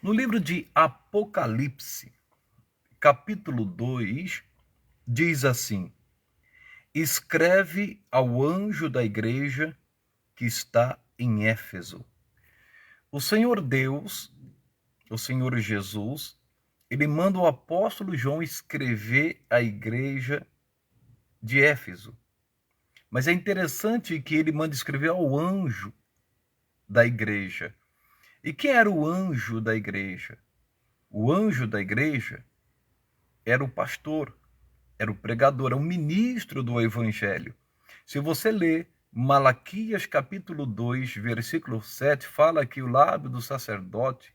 No livro de Apocalipse, capítulo 2, diz assim: escreve ao anjo da igreja que está em Éfeso. O Senhor Deus, o Senhor Jesus, ele manda o apóstolo João escrever à igreja de Éfeso. Mas é interessante que ele manda escrever ao anjo da igreja. E quem era o anjo da igreja? O anjo da igreja era o pastor, era o pregador, era o ministro do evangelho. Se você ler Malaquias capítulo 2, versículo 7, fala que o lábio do sacerdote,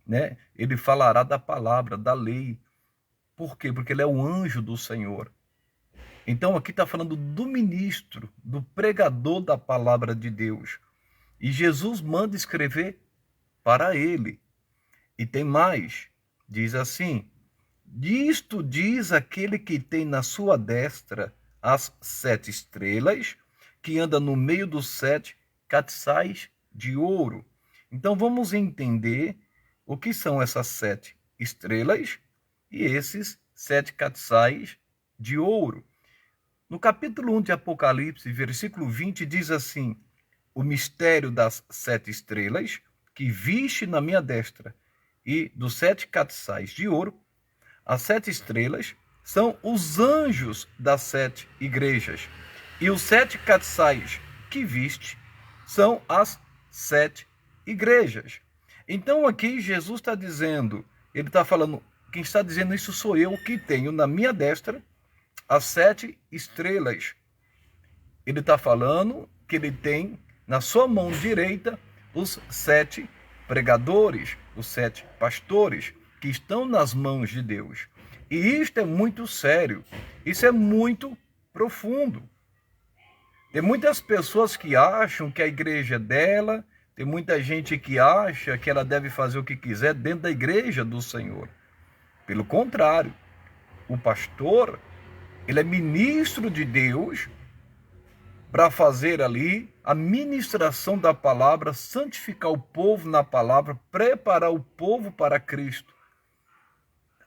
né, ele falará da palavra, da lei. Por quê? Porque ele é o anjo do Senhor. Então aqui está falando do ministro, do pregador da palavra de Deus. E Jesus manda escrever para ele. E tem mais, diz assim: disto diz aquele que tem na sua destra as 7 estrelas, que anda no meio dos 7 castiçais de ouro. Então vamos entender o que são essas 7 estrelas e esses 7 castiçais de ouro. No capítulo 1 de Apocalipse, versículo 20, diz assim: o mistério das 7 estrelas, que viste na minha destra, e dos 7 castiçais de ouro. As 7 estrelas são os anjos das 7 igrejas. E os 7 castiçais que viste são as 7 igrejas. Então aqui Jesus está dizendo, ele está falando, quem está dizendo isso sou eu, que tenho na minha destra as 7 estrelas. Ele está falando que ele tem na sua mão direita os 7 pregadores, os 7 pastores, que estão nas mãos de Deus. E isto é muito sério, isso é muito profundo. Tem muitas pessoas que acham que a igreja é dela, tem muita gente que acha que ela deve fazer o que quiser dentro da igreja do Senhor. Pelo contrário, o pastor, ele é ministro de Deus para fazer ali a ministração da palavra, santificar o povo na palavra, preparar o povo para Cristo.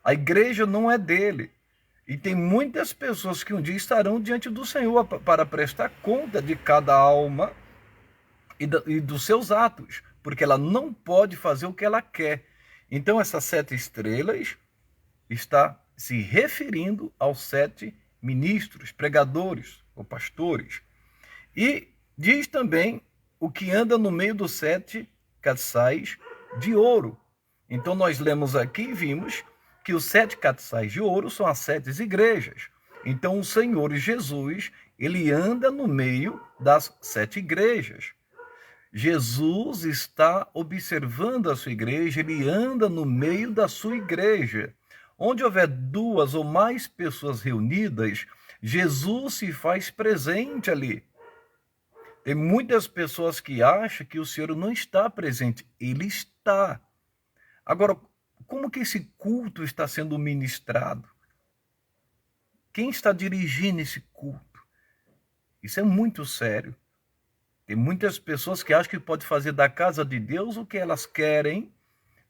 A igreja não é dele. E tem muitas pessoas que um dia estarão diante do Senhor para prestar conta de cada alma e dos seus atos, porque ela não pode fazer o que ela quer. Então essas 7 estrelas está se referindo aos 7 ministros, pregadores ou pastores. E diz também o que anda no meio dos 7 castiçais de ouro. Então nós lemos aqui e vimos que os 7 castiçais de ouro são as 7 igrejas. Então o Senhor Jesus, ele anda no meio das 7 igrejas. Jesus está observando a sua igreja, ele anda no meio da sua igreja. Onde houver 2 ou mais pessoas reunidas, Jesus se faz presente ali. Tem muitas pessoas que acham que o Senhor não está presente. Ele está. Agora, como que esse culto está sendo ministrado? Quem está dirigindo esse culto? Isso é muito sério. Tem muitas pessoas que acham que pode fazer da casa de Deus o que elas querem,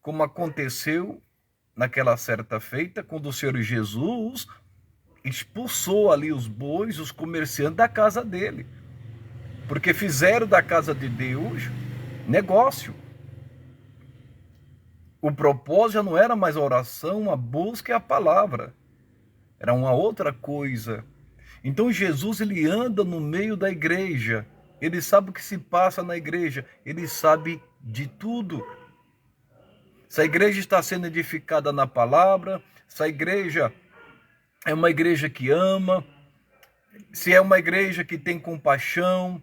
como aconteceu naquela certa feita, quando o Senhor Jesus expulsou ali os bois, os comerciantes da casa dele. Porque fizeram da casa de Deus negócio. O propósito já não era mais a oração, a busca e a palavra. Era uma outra coisa. Então Jesus, ele anda no meio da igreja. Ele sabe o que se passa na igreja. Ele sabe de tudo. Se a igreja está sendo edificada na palavra, se a igreja é uma igreja que ama, se é uma igreja que tem compaixão,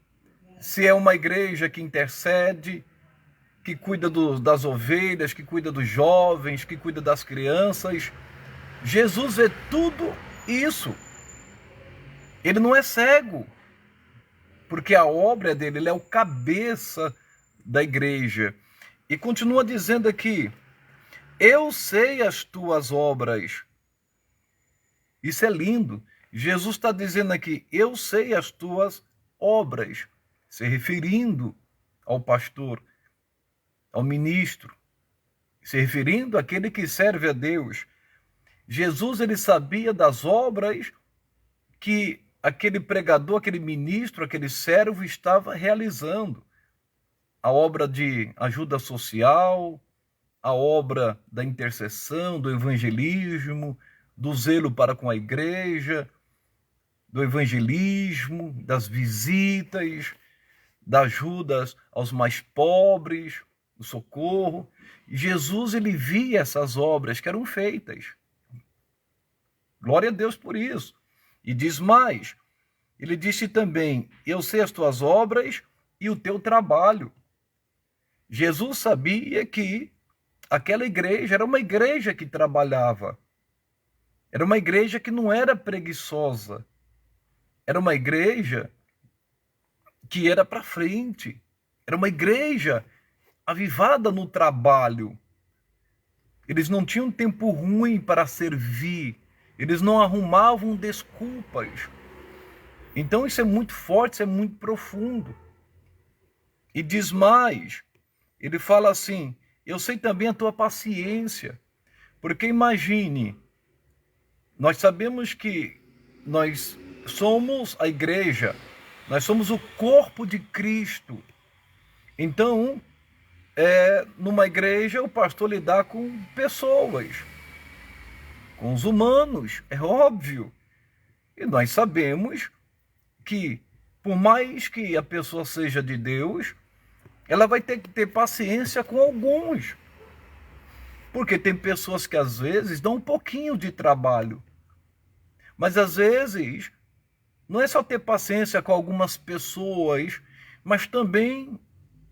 se é uma igreja que intercede, que cuida das ovelhas, que cuida dos jovens, que cuida das crianças. Jesus vê tudo isso. Ele não é cego, porque a obra dele, ele é o cabeça da igreja. E continua dizendo aqui: eu sei as tuas obras. Isso é lindo. Jesus está dizendo aqui: eu sei as tuas obras, se referindo ao pastor, ao ministro, se referindo àquele que serve a Deus. Jesus, ele sabia das obras que aquele pregador, aquele ministro, aquele servo estava realizando. A obra de ajuda social, a obra da intercessão, do evangelismo, do zelo para com a igreja, do evangelismo, das visitas, da ajuda aos mais pobres, do socorro. Jesus, ele via essas obras que eram feitas. Glória a Deus por isso. E diz mais, ele disse também, eu sei as tuas obras e o teu trabalho. Jesus sabia que aquela igreja era uma igreja que trabalhava. Era uma igreja que não era preguiçosa. Era uma igreja que era para frente. Era uma igreja avivada no trabalho. Eles não tinham tempo ruim para servir. Eles não arrumavam desculpas. Então isso é muito forte, isso é muito profundo. E diz mais, ele fala assim, eu sei também a tua paciência. Porque imagine, nós sabemos que nós somos a igreja, nós somos o corpo de Cristo. Então, numa igreja, o pastor lidar com pessoas, com os humanos, é óbvio. E nós sabemos que, por mais que a pessoa seja de Deus, ela vai ter que ter paciência com alguns. Porque tem pessoas que às vezes dão um pouquinho de trabalho. Mas às vezes, não é só ter paciência com algumas pessoas, mas também,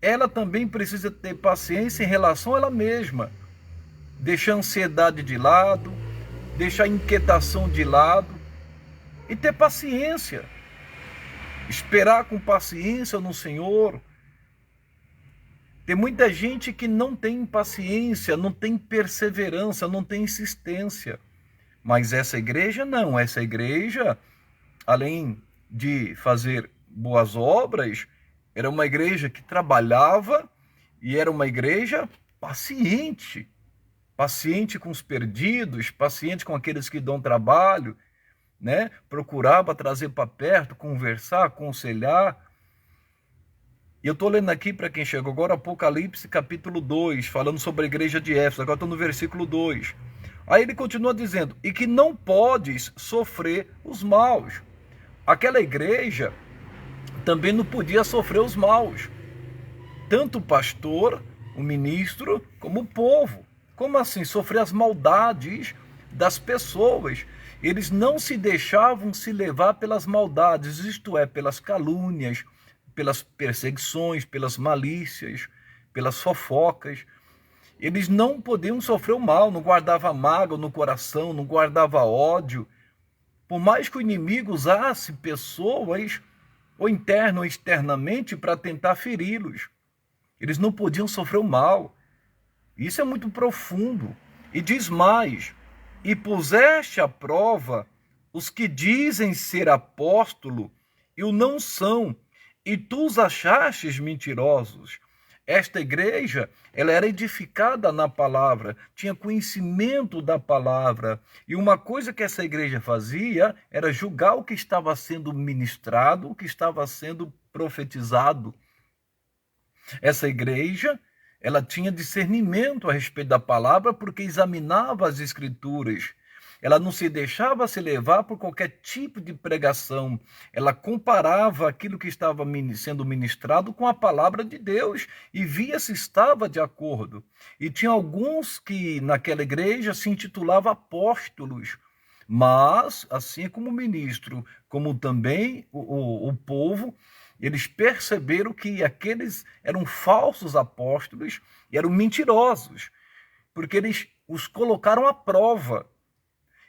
ela também precisa ter paciência em relação a ela mesma. Deixar a ansiedade de lado, deixar a inquietação de lado e ter paciência. Esperar com paciência no Senhor. Tem muita gente que não tem paciência, não tem perseverança, não tem insistência. Mas essa igreja não. Essa igreja, além de fazer boas obras, era uma igreja que trabalhava e era uma igreja paciente. Paciente com os perdidos, paciente com aqueles que dão trabalho, né? Procurava trazer para perto, conversar, aconselhar. E eu estou lendo aqui, para quem chegou agora, Apocalipse capítulo 2, falando sobre a igreja de Éfeso. Agora estou no versículo 2. Aí ele continua dizendo, e que não podes sofrer os maus. Aquela igreja também não podia sofrer os maus. Tanto o pastor, o ministro, como o povo. Como assim? Sofrer as maldades das pessoas. Eles não se deixavam se levar pelas maldades, isto é, pelas calúnias, pelas perseguições, pelas malícias, pelas fofocas. Eles não podiam sofrer o mal, não guardava mágoa no coração, não guardava ódio. Por mais que o inimigo usasse pessoas, ou interno ou externamente, para tentar feri-los. Eles não podiam sofrer o mal. Isso é muito profundo. E diz mais, e puseste à prova os que dizem ser apóstolo e o não são, e tu os achastes mentirosos. Esta igreja, ela era edificada na palavra, tinha conhecimento da palavra. E uma coisa que essa igreja fazia era julgar o que estava sendo ministrado, o que estava sendo profetizado. Essa igreja, ela tinha discernimento a respeito da palavra porque examinava as escrituras. Ela não se deixava se levar por qualquer tipo de pregação. Ela comparava aquilo que estava sendo ministrado com a palavra de Deus e via se estava de acordo. E tinha alguns que naquela igreja se intitulavam apóstolos. Mas, assim como o ministro, como também o povo, eles perceberam que aqueles eram falsos apóstolos e eram mentirosos, porque eles os colocaram à prova.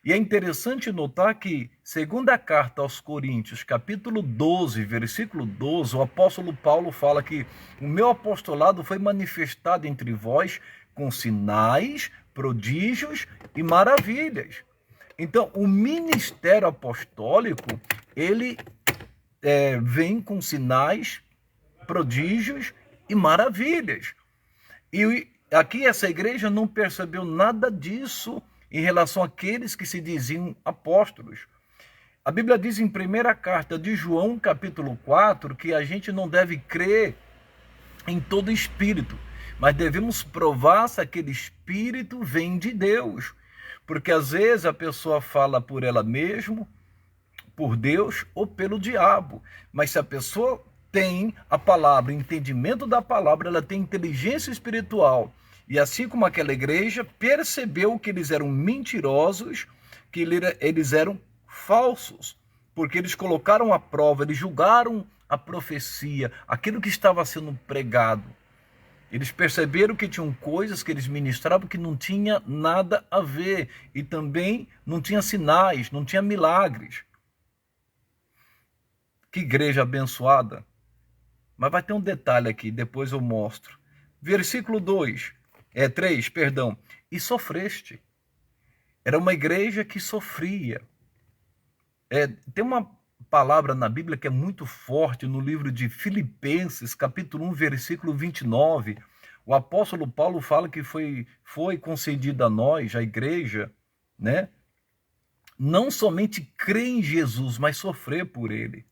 E é interessante notar que, segundo a carta aos Coríntios, capítulo 12, versículo 12, o apóstolo Paulo fala que o meu apostolado foi manifestado entre vós com sinais, prodígios e maravilhas. Então, o ministério apostólico, ele vem com sinais, prodígios e maravilhas. E aqui essa igreja não percebeu nada disso em relação àqueles que se diziam apóstolos. A Bíblia diz em primeira carta de João, capítulo 4, que a gente não deve crer em todo espírito, mas devemos provar se aquele espírito vem de Deus. Porque às vezes a pessoa fala por ela mesma, por Deus ou pelo diabo. Mas se a pessoa tem a palavra, entendimento da palavra, ela tem inteligência espiritual. E assim como aquela igreja percebeu que eles eram mentirosos, que eles eram falsos, porque eles colocaram à prova, eles julgaram a profecia, aquilo que estava sendo pregado. Eles perceberam que tinham coisas que eles ministravam que não tinha nada a ver, e também não tinha sinais, não tinha milagres. Que igreja abençoada. Mas vai ter um detalhe aqui, depois eu mostro. Versículo 3, perdão. E sofreste. Era uma igreja que sofria. Tem uma palavra na Bíblia que é muito forte, no livro de Filipenses, capítulo 1, versículo 29. O apóstolo Paulo fala que foi concedido a nós, a igreja, né? Não somente crer em Jesus, mas sofrer por ele.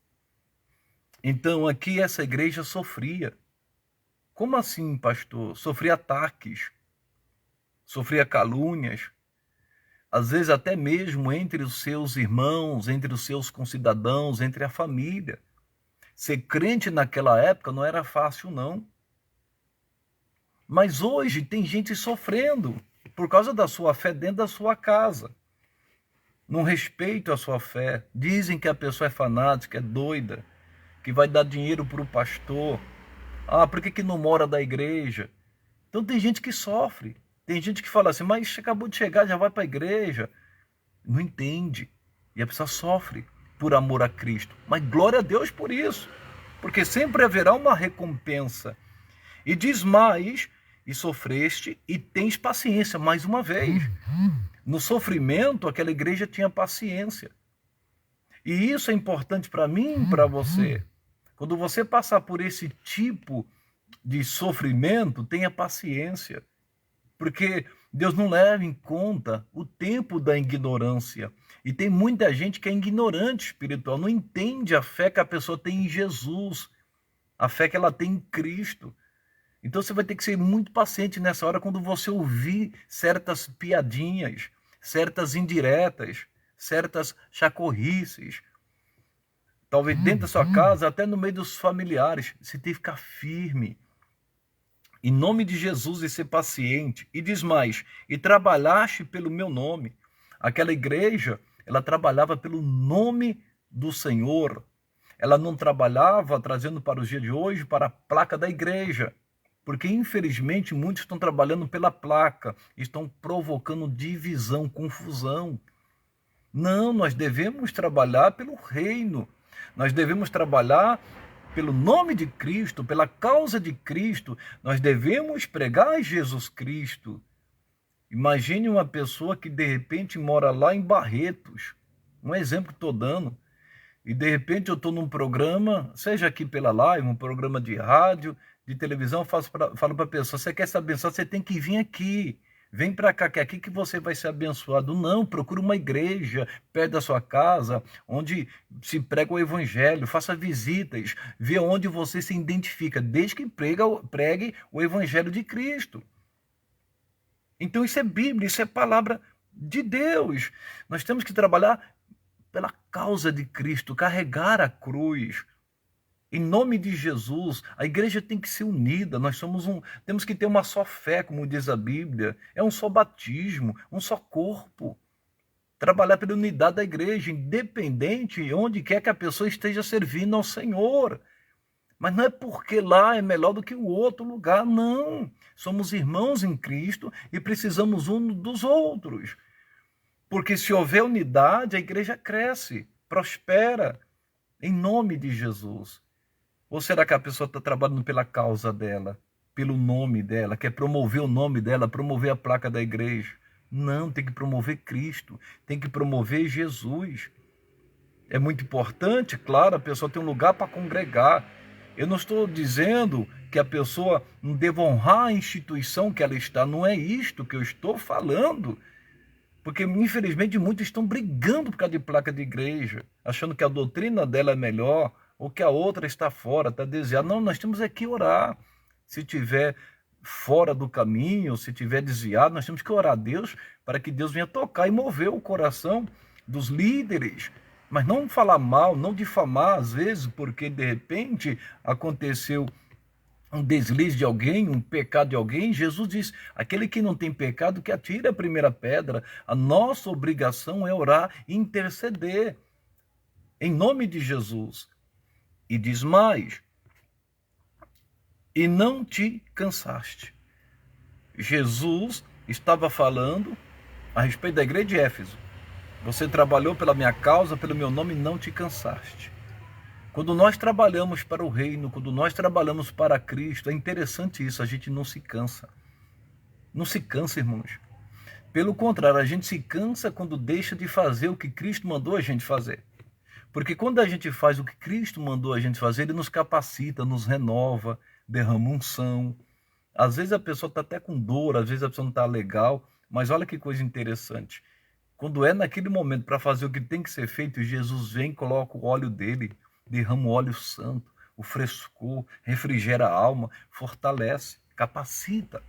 Então aqui essa igreja sofria. Como assim, pastor? Sofria ataques, sofria calúnias, às vezes até mesmo entre os seus irmãos, entre os seus concidadãos, entre a família. Ser crente naquela época não era fácil, não. Mas hoje tem gente sofrendo por causa da sua fé dentro da sua casa. Não respeitam a sua fé. Dizem que a pessoa é fanática, é doida, que vai dar dinheiro para o pastor. Ah, por que não mora da igreja? Então tem gente que sofre. Tem gente que fala assim, mas acabou de chegar, já vai para a igreja. Não entende. E a pessoa sofre por amor a Cristo. Mas glória a Deus por isso. Porque sempre haverá uma recompensa. E diz mais, e sofreste e tens paciência, mais uma vez. No sofrimento, aquela igreja tinha paciência. E isso é importante para mim e para você. Quando você passar por esse tipo de sofrimento, tenha paciência. Porque Deus não leva em conta o tempo da ignorância. E tem muita gente que é ignorante espiritual, não entende a fé que a pessoa tem em Jesus, a fé que ela tem em Cristo. Então você vai ter que ser muito paciente nessa hora quando você ouvir certas piadinhas, certas indiretas, certas chacorrices. Talvez dentro da sua casa, até no meio dos familiares. Você tem que ficar firme. Em nome de Jesus, e ser paciente. E diz mais, e trabalhaste pelo meu nome. Aquela igreja, ela trabalhava pelo nome do Senhor. Ela não trabalhava, trazendo para os dias de hoje, para a placa da igreja. Porque, infelizmente, muitos estão trabalhando pela placa. Estão provocando divisão, confusão. Não, nós devemos trabalhar pelo reino. Nós devemos trabalhar pelo nome de Cristo, pela causa de Cristo. Nós devemos pregar Jesus Cristo. Imagine uma pessoa que de repente mora lá em Barretos. Um exemplo que estou dando. E de repente eu estou num programa, seja aqui pela live, um programa de rádio, de televisão, falo para a pessoa, você quer ser abençoado, você tem que vir aqui. Vem para cá, que é aqui que você vai ser abençoado. Não, procure uma igreja perto da sua casa, onde se prega o evangelho, faça visitas, vê onde você se identifica, desde que pregue o evangelho de Cristo. Então isso é Bíblia, isso é palavra de Deus. Nós temos que trabalhar pela causa de Cristo, carregar a cruz. Em nome de Jesus, a igreja tem que ser unida. Nós temos que ter uma só fé, como diz a Bíblia. É um só batismo, um só corpo. Trabalhar pela unidade da igreja, independente de onde quer que a pessoa esteja servindo ao Senhor. Mas não é porque lá é melhor do que o outro lugar, não. Somos irmãos em Cristo e precisamos uns dos outros. Porque se houver unidade, a igreja cresce, prospera, em nome de Jesus. Ou será que a pessoa está trabalhando pela causa dela, pelo nome dela, quer promover o nome dela, promover a placa da igreja? Não, tem que promover Cristo, tem que promover Jesus. É muito importante, claro, a pessoa tem um lugar para congregar. Eu não estou dizendo que a pessoa não deva honrar a instituição que ela está. Não é isto que eu estou falando. Porque, infelizmente, muitos estão brigando por causa de placa de igreja, achando que a doutrina dela é melhor, ou que a outra está fora, está desviada. Não, nós temos que orar. Se tiver fora do caminho, se tiver desviado, nós temos que orar a Deus para que Deus venha tocar e mover o coração dos líderes. Mas não falar mal, não difamar, às vezes, porque de repente aconteceu um deslize de alguém, um pecado de alguém. Jesus diz, aquele que não tem pecado, que atire a primeira pedra. A nossa obrigação é orar e interceder, em nome de Jesus. E diz mais, e não te cansaste. Jesus estava falando a respeito da igreja de Éfeso. Você trabalhou pela minha causa, pelo meu nome, e não te cansaste. Quando nós trabalhamos para o reino, quando nós trabalhamos para Cristo, é interessante isso, a gente não se cansa. Não se cansa, irmãos. Pelo contrário, a gente se cansa quando deixa de fazer o que Cristo mandou a gente fazer. Porque quando a gente faz o que Cristo mandou a gente fazer, Ele nos capacita, nos renova, derrama unção. Às vezes a pessoa está até com dor, às vezes a pessoa não está legal, mas olha que coisa interessante. Quando é naquele momento para fazer o que tem que ser feito, Jesus vem e coloca o óleo dele, derrama o óleo santo, o frescor, refrigera a alma, fortalece, capacita.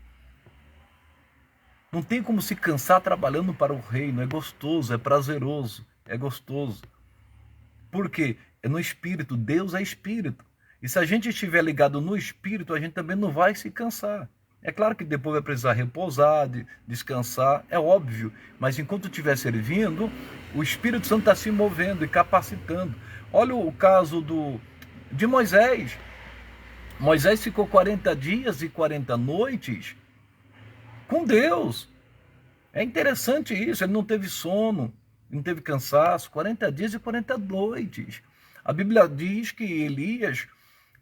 Não tem como se cansar trabalhando para o reino, é gostoso, é prazeroso, é gostoso. Por quê? É no Espírito, Deus é Espírito. E se a gente estiver ligado no Espírito, a gente também não vai se cansar. É claro que depois vai precisar repousar, descansar, é óbvio. Mas enquanto estiver servindo, o Espírito Santo está se movendo e capacitando. Olha o caso de Moisés. Moisés ficou 40 dias e 40 noites com Deus. É interessante isso, ele não teve sono, não teve cansaço, 40 dias e 40 noites. A Bíblia diz que Elias,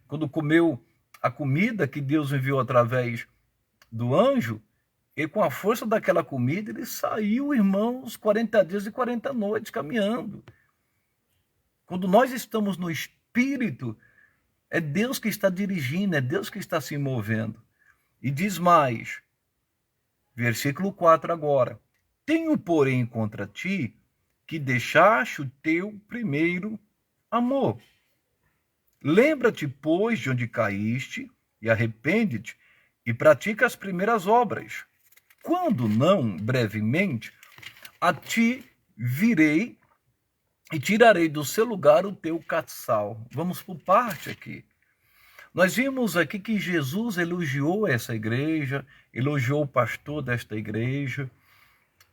quando comeu a comida que Deus enviou através do anjo, e com a força daquela comida, ele saiu, irmãos, 40 dias e 40 noites caminhando. Quando nós estamos no Espírito, é Deus que está dirigindo, é Deus que está se movendo. E diz mais, versículo 4 agora, tenho, porém, contra ti que deixaste o teu primeiro amor. Lembra-te, pois, de onde caíste, e arrepende-te, e pratica as primeiras obras. Quando não, brevemente, a ti virei e tirarei do seu lugar o teu castiçal. Vamos por parte aqui. Nós vimos aqui que Jesus elogiou essa igreja, elogiou o pastor desta igreja,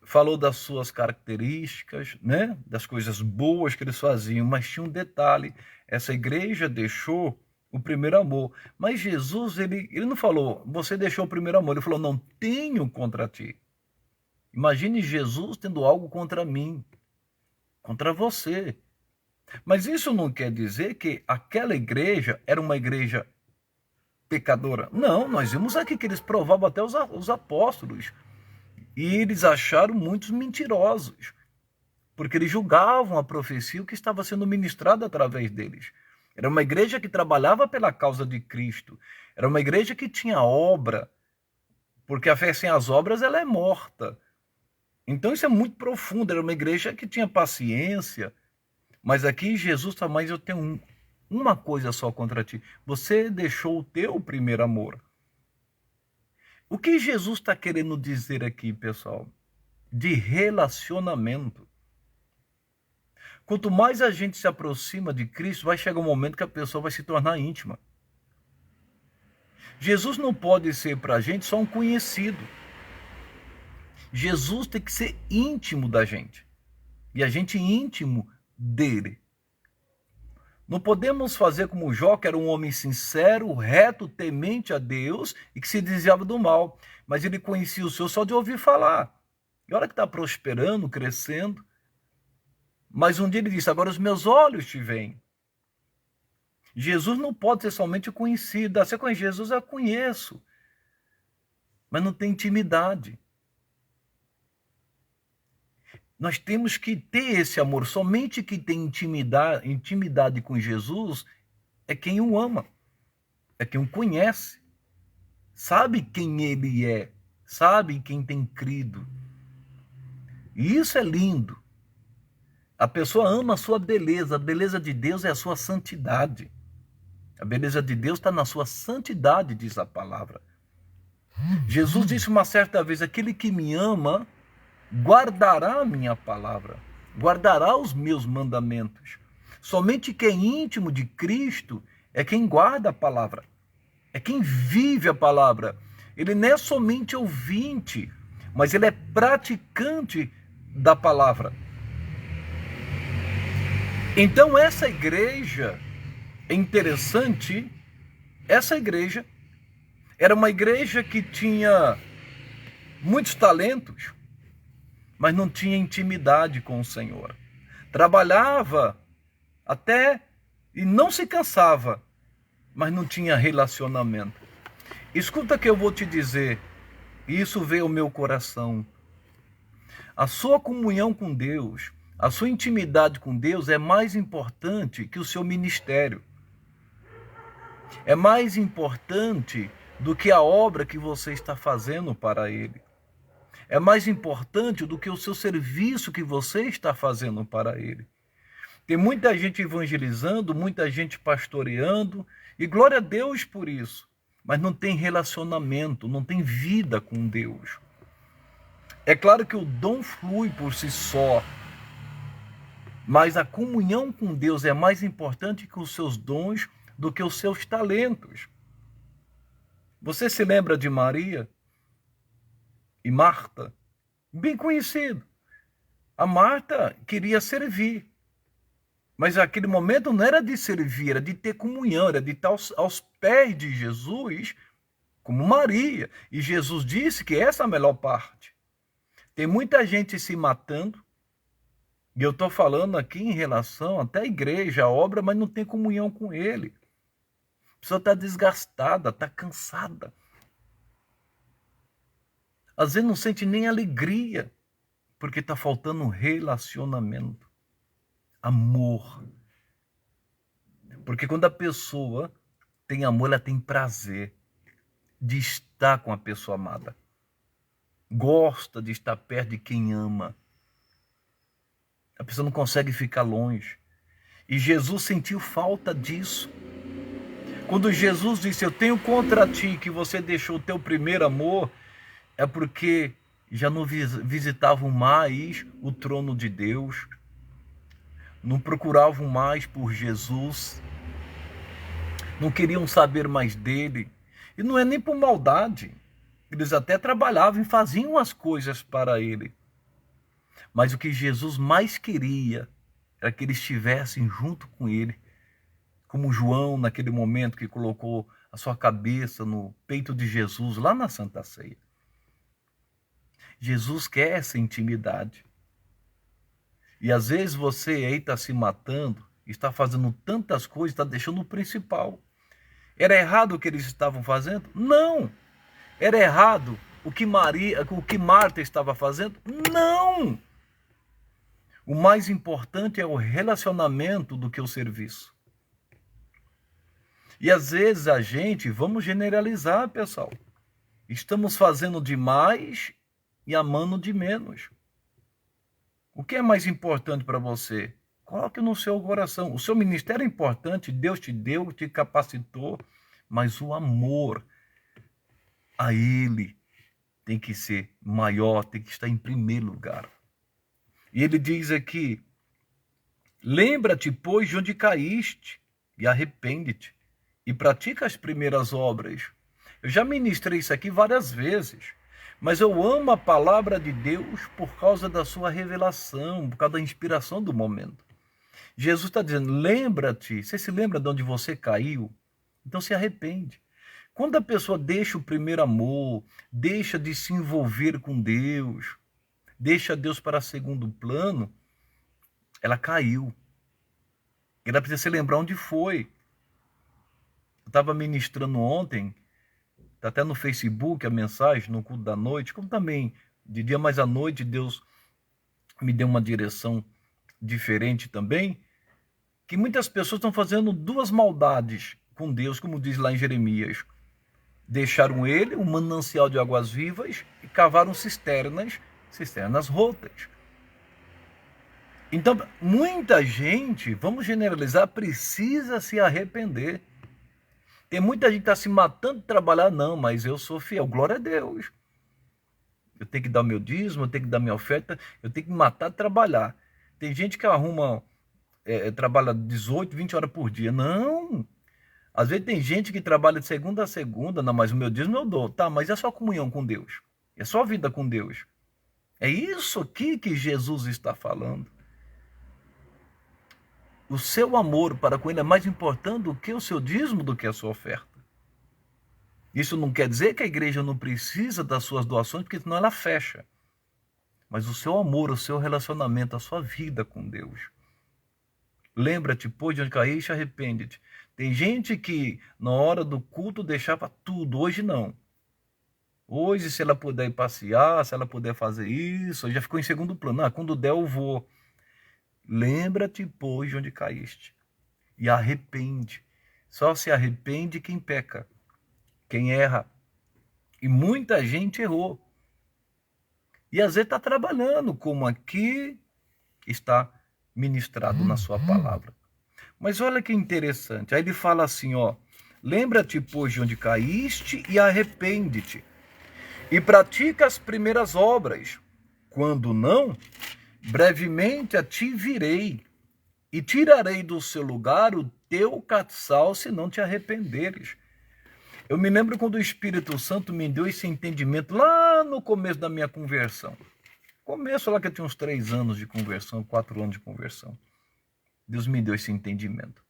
falou das suas características, né? Das coisas boas que eles faziam, mas tinha um detalhe, essa igreja deixou o primeiro amor. Mas Jesus, ele não falou, você deixou o primeiro amor, ele falou, não tenho contra ti. Imagine Jesus tendo algo contra mim, contra você. Mas isso não quer dizer que aquela igreja era uma igreja pecadora. Não, nós vimos aqui que eles provavam até os apóstolos. E eles acharam muitos mentirosos, porque eles julgavam a profecia que estava sendo ministrada através deles. Era uma igreja que trabalhava pela causa de Cristo. Era uma igreja que tinha obra, porque a fé sem as obras ela é morta. Então isso é muito profundo. Era uma igreja que tinha paciência. Mas aqui Jesus está mais, eu tenho uma coisa só contra ti. Você deixou o teu primeiro amor. O que Jesus está querendo dizer aqui, pessoal? De relacionamento. Quanto mais a gente se aproxima de Cristo, vai chegar um momento que a pessoa vai se tornar íntima. Jesus não pode ser para a gente só um conhecido. Jesus tem que ser íntimo da gente. E a gente íntimo dele. Não podemos fazer como Jó, que era um homem sincero, reto, temente a Deus e que se desviava do mal. Mas ele conhecia o Senhor só de ouvir falar. E olha que está prosperando, crescendo. Mas um dia ele disse, agora os meus olhos te veem. Jesus não pode ser somente conhecido. Você conhece Jesus? Eu conheço. Mas não tem intimidade. Nós temos que ter esse amor. Somente quem tem intimidade com Jesus é quem o ama. é quem o conhece, sabe quem ele é, sabe quem tem crido. E isso é lindo. A pessoa ama a sua beleza. A beleza de Deus é a sua santidade. A beleza de Deus está na sua santidade, diz a palavra. Jesus disse uma certa vez: aquele que me ama guardará a minha palavra, guardará os meus mandamentos. Somente quem é íntimo de Cristo é quem guarda a palavra, é quem vive a palavra. Ele não é somente ouvinte, mas ele é praticante da palavra. Então essa igreja é interessante. Essa igreja era uma igreja que tinha muitos talentos, mas não tinha intimidade com o Senhor. Trabalhava até e não se cansava, mas não tinha relacionamento. Escuta que eu vou te dizer, e isso veio ao meu coração. A sua comunhão com Deus, a sua intimidade com Deus é mais importante que o seu ministério. É mais importante do que a obra que você está fazendo para Ele. É mais importante do que o seu serviço que você está fazendo para Ele. Tem muita gente evangelizando, muita gente pastoreando, e glória a Deus por isso. Mas não tem relacionamento, não tem vida com Deus. É claro que o dom flui por si só, mas a comunhão com Deus é mais importante que os seus dons, do que os seus talentos. Você se lembra de Maria e Marta? Bem conhecido. A Marta queria servir, mas aquele momento não era de servir, era de ter comunhão, era de estar aos pés de Jesus, como Maria. E Jesus disse que essa é a melhor parte. Tem muita gente se matando, e eu estou falando aqui em relação até à igreja, à obra, mas não tem comunhão com Ele. A pessoa está desgastada, está cansada. Às vezes não sente nem alegria, porque está faltando um relacionamento. Amor. Porque quando a pessoa tem amor, ela tem prazer de estar com a pessoa amada. Gosta de estar perto de quem ama. A pessoa não consegue ficar longe. E Jesus sentiu falta disso. Quando Jesus disse: eu tenho contra ti que você deixou o teu primeiro amor, é porque já não visitavam mais o trono de Deus, não procuravam mais por Jesus, não queriam saber mais dele. E não é nem por maldade. Eles até trabalhavam e faziam as coisas para ele. Mas o que Jesus mais queria era que eles estivessem junto com ele, como João, naquele momento que colocou a sua cabeça no peito de Jesus, lá na Santa Ceia. Jesus quer essa intimidade. E às vezes você aí está se matando, está fazendo tantas coisas, está deixando o principal. Era errado o que eles estavam fazendo? Não! Era errado o que Marta estava fazendo? Não! O mais importante é o relacionamento do que o serviço. E às vezes a gente, vamos generalizar, pessoal, estamos fazendo demais e amando de menos. O que é mais importante para você? Coloque no seu coração. O seu ministério é importante, Deus te deu, te capacitou, mas o amor a Ele tem que ser maior, tem que estar em primeiro lugar. E ele diz aqui: lembra-te, pois, de onde caíste, e arrepende-te, e pratica as primeiras obras. Eu já ministrei isso aqui várias vezes, mas eu amo a palavra de Deus por causa da sua revelação, por causa da inspiração do momento. Jesus está dizendo: lembra-te. Você se lembra de onde você caiu? Então se arrepende. Quando a pessoa deixa o primeiro amor, deixa de se envolver com Deus, deixa Deus para segundo plano, ela caiu. Ela precisa se lembrar onde foi. Eu estava ministrando ontem, está até no Facebook a mensagem, no culto da noite, como também de dia, mais à noite, Deus me deu uma direção diferente também, que muitas pessoas estão fazendo duas maldades. com Deus, como diz lá em Jeremias. Deixaram ele, um manancial de águas vivas, e cavaram cisternas rotas. Então, muita gente, vamos generalizar, precisa se arrepender. Tem muita gente que está se matando de trabalhar, não, mas eu sou fiel, glória a Deus. Eu tenho que dar meu dízimo, eu tenho que dar minha oferta, eu tenho que me matar de trabalhar. Tem gente que arruma, trabalha 18, 20 horas por dia. Não! Às vezes tem gente que trabalha de segunda a segunda, não, mas o meu dízimo eu dou. Tá, mas é só comunhão com Deus. É só vida com Deus. É isso aqui que Jesus está falando. O seu amor para com ele é mais importante do que o seu dízimo, do que a sua oferta. Isso não quer dizer que a igreja não precisa das suas doações, porque senão ela fecha. Mas o seu amor, o seu relacionamento, a sua vida com Deus. Lembra-te, pois, de onde caíste, arrepende-te. Tem gente que na hora do culto deixava tudo, hoje não. Hoje, se ela puder ir passear, se ela puder fazer isso, já ficou em segundo plano. Quando der eu vou. Lembra-te, pois, de onde caíste. E arrepende. Só se arrepende quem peca, quem erra. E muita gente errou. E às vezes está trabalhando, como aqui está ministrado na sua palavra. Mas olha que interessante. Aí ele fala assim, ó. Lembra-te, pois, de onde caíste e arrepende-te. E pratica as primeiras obras. Quando não, brevemente a ti virei e tirarei do seu lugar o teu castiçal, se não te arrependeres. Eu me lembro quando o Espírito Santo me deu esse entendimento lá no começo da minha conversão. Começo lá que eu tinha uns 3 anos de conversão, 4 anos de conversão. Deus me deu esse entendimento.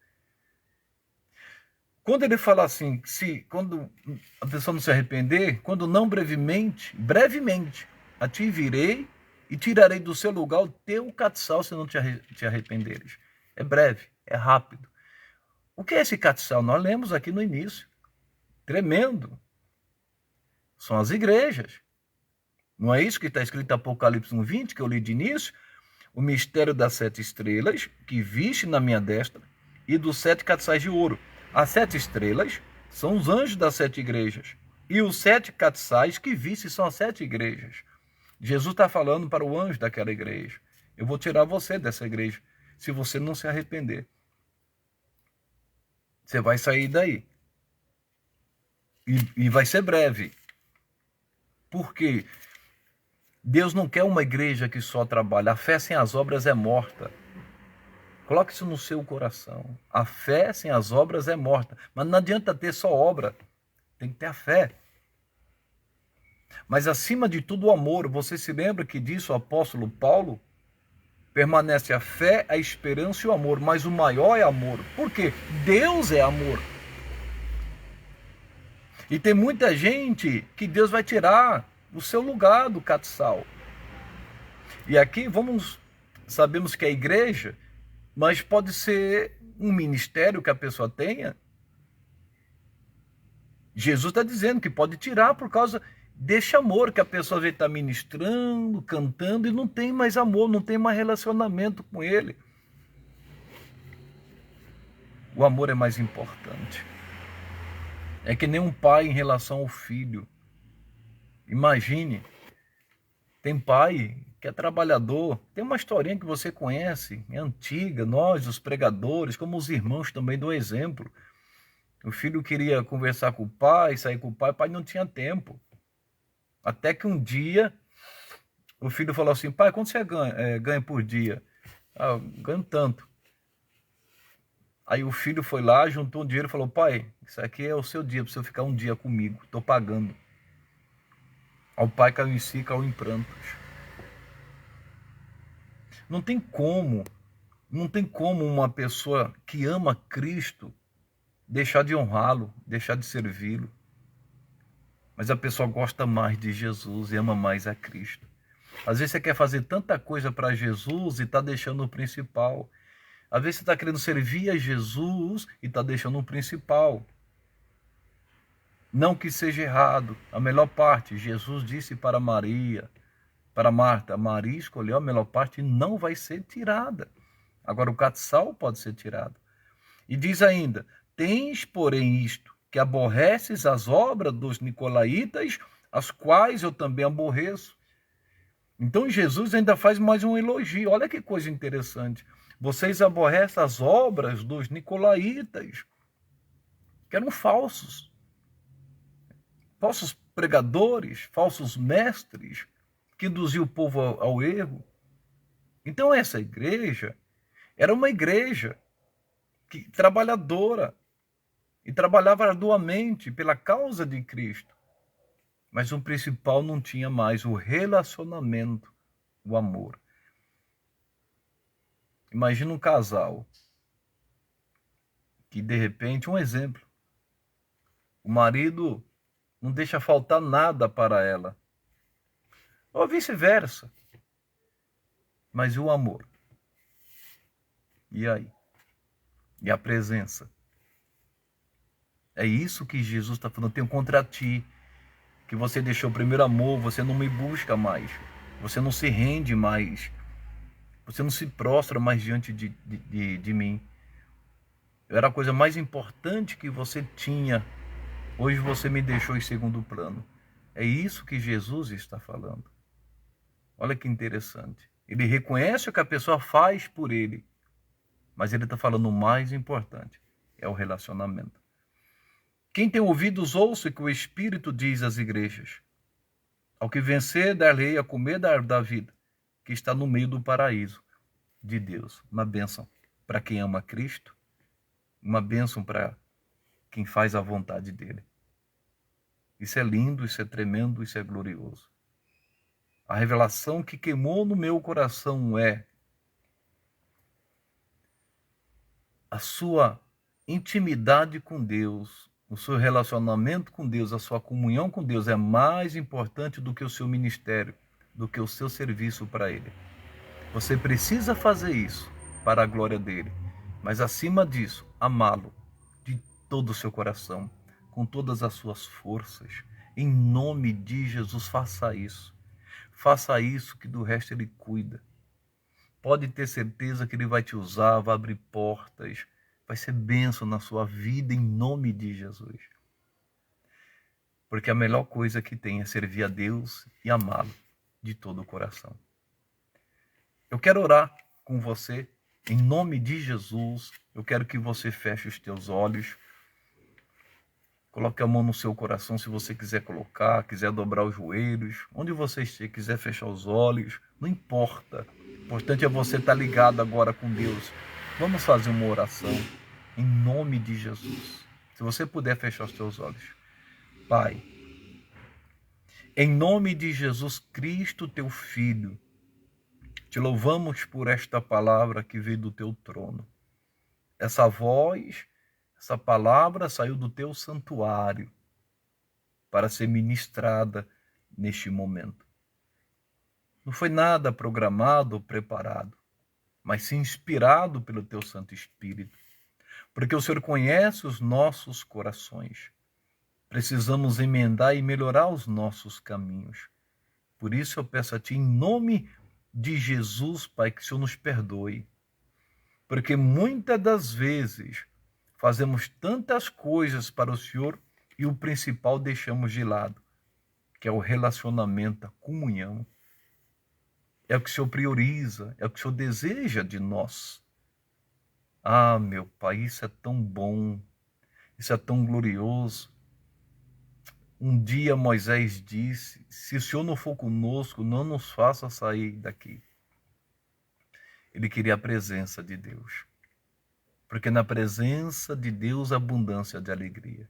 Quando ele fala assim, quando a pessoa não se arrepender, quando não brevemente, a ti virei e tirarei do seu lugar o teu castiçal, se não te arrependeres. É breve, é rápido. O que é esse castiçal? Nós lemos aqui no início. Tremendo. São as igrejas. Não é isso que está escrito em Apocalipse 1:20, que eu li de início? O mistério das 7 estrelas, que viste na minha destra, e dos 7 castiçais de ouro. As 7 estrelas são os anjos das 7 igrejas. E os 7 castiçais que viste são as 7 igrejas. Jesus está falando para o anjo daquela igreja. Eu vou tirar você dessa igreja, se você não se arrepender. Você vai sair daí. E vai ser breve. Porque Deus não quer uma igreja que só trabalha. A fé sem as obras é morta. Coloque isso no seu coração. A fé sem as obras é morta. Mas não adianta ter só obra. Tem que ter a fé. Mas acima de tudo o amor. Você se lembra que disse o apóstolo Paulo? Permanece a fé, a esperança e o amor. Mas o maior é amor. Por quê? Deus é amor. E tem muita gente que Deus vai tirar o seu lugar do castiçal. E aqui sabemos que é igreja, mas pode ser um ministério que a pessoa tenha. Jesus está dizendo que pode tirar por causa desse amor que a pessoa está ministrando, cantando e não tem mais amor, não tem mais relacionamento com ele. O amor é mais importante. É que nem um pai em relação ao filho. Imagine, tem pai que é trabalhador, tem uma historinha que você conhece, é antiga, nós, os pregadores, como os irmãos também dão exemplo. O filho queria conversar com o pai, sair com o pai não tinha tempo. Até que um dia, o filho falou assim, pai, quanto você ganha por dia? Eu ganho tanto. Aí o filho foi lá, juntou um dinheiro e falou, pai, isso aqui é o seu dia, para você ficar um dia comigo, estou pagando. Ao pai caiu em si, caiu em prantos. Não tem como uma pessoa que ama Cristo deixar de honrá-lo, deixar de servi-lo. Mas a pessoa gosta mais de Jesus e ama mais a Cristo. Às vezes você quer fazer tanta coisa para Jesus e está deixando o principal. Às vezes você está querendo servir a Jesus e está deixando o principal. Não que seja errado. A melhor parte, Jesus disse para Maria, para Marta, Maria escolheu a melhor parte e não vai ser tirada. Agora o castiçal pode ser tirado. E diz ainda, Tens, porém, isto, que aborreces as obras dos nicolaítas, as quais eu também aborreço. Então Jesus ainda faz mais um elogio. Olha que coisa interessante. Vocês aborrecem as obras dos nicolaítas, que eram falsos pregadores, falsos mestres, que induziam o povo ao erro. Então essa igreja era uma igreja trabalhadora e trabalhava arduamente pela causa de Cristo. Mas o principal não tinha mais o relacionamento, o amor. Imagina um casal que, de repente, um exemplo, o marido não deixa faltar nada para ela, ou vice-versa. Mas e o amor? E aí? E a presença? É isso que Jesus está falando. Tenho contra ti, que você deixou o primeiro amor, você não me busca mais, você não se rende mais, você não se prostra mais diante de mim. Eu era a coisa mais importante que você tinha, hoje você me deixou em segundo plano. É isso que Jesus está falando. Olha que interessante. Ele reconhece o que a pessoa faz por ele, mas ele está falando o mais importante, é o relacionamento. Quem tem ouvidos, ouça o que o Espírito diz às igrejas. Ao que vencer, dar-lhe a comer da árvore da vida, que está no meio do paraíso de Deus. Uma bênção para quem ama Cristo, uma bênção para quem faz a vontade dele. Isso é lindo, isso é tremendo, isso é glorioso. A revelação que queimou no meu coração é a sua intimidade com Deus, o seu relacionamento com Deus, a sua comunhão com Deus é mais importante do que o seu ministério, do que o seu serviço para Ele. Você precisa fazer isso para a glória dele, mas acima disso, amá-lo de todo o seu coração, com todas as suas forças. Em nome de Jesus, faça isso. Faça isso, que do resto Ele cuida. Pode ter certeza que Ele vai te usar, vai abrir portas, vai ser bênção na sua vida, em nome de Jesus. Porque a melhor coisa que tem é servir a Deus e amá-lo de todo o coração. Eu quero orar com você, em nome de Jesus. Eu quero que você feche os teus olhos, coloque a mão no seu coração se você quiser colocar, quiser dobrar os joelhos, onde você estiver, quiser fechar os olhos, não importa. O importante é você estar ligado agora com Deus. Vamos fazer uma oração em nome de Jesus. Se você puder fechar os teus olhos. Pai, em nome de Jesus Cristo, teu Filho, te louvamos por esta palavra que veio do teu trono. Essa voz, essa palavra saiu do teu santuário para ser ministrada neste momento. Não foi nada programado ou preparado, mas sim inspirado pelo teu Santo Espírito. Porque o Senhor conhece os nossos corações. Precisamos emendar e melhorar os nossos caminhos. Por isso eu peço a Ti, em nome de Jesus, Pai, que o Senhor nos perdoe. Porque muitas das vezes fazemos tantas coisas para o Senhor e o principal deixamos de lado, que é o relacionamento, a comunhão. É o que o Senhor prioriza, é o que o Senhor deseja de nós. Ah, meu Pai, isso é tão bom, isso é tão glorioso. Um dia Moisés disse, se o Senhor não for conosco, não nos faça sair daqui. Ele queria a presença de Deus. Porque na presença de Deus há abundância de alegria.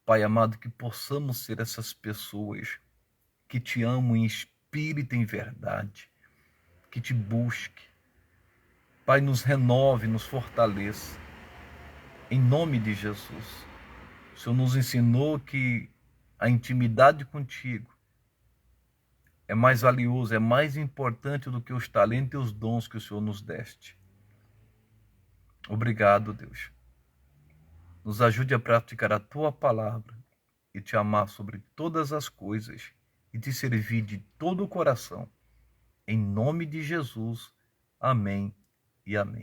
Pai amado, que possamos ser essas pessoas que te amam em espírito e em verdade, que te busque. Pai, nos renove, nos fortaleça. Em nome de Jesus. O Senhor nos ensinou que a intimidade contigo é mais valioso, é mais importante do que os talentos e os dons que o Senhor nos deste. Obrigado, Deus. Nos ajude a praticar a Tua palavra e te amar sobre todas as coisas e te servir de todo o coração. Em nome de Jesus. Amém e amém.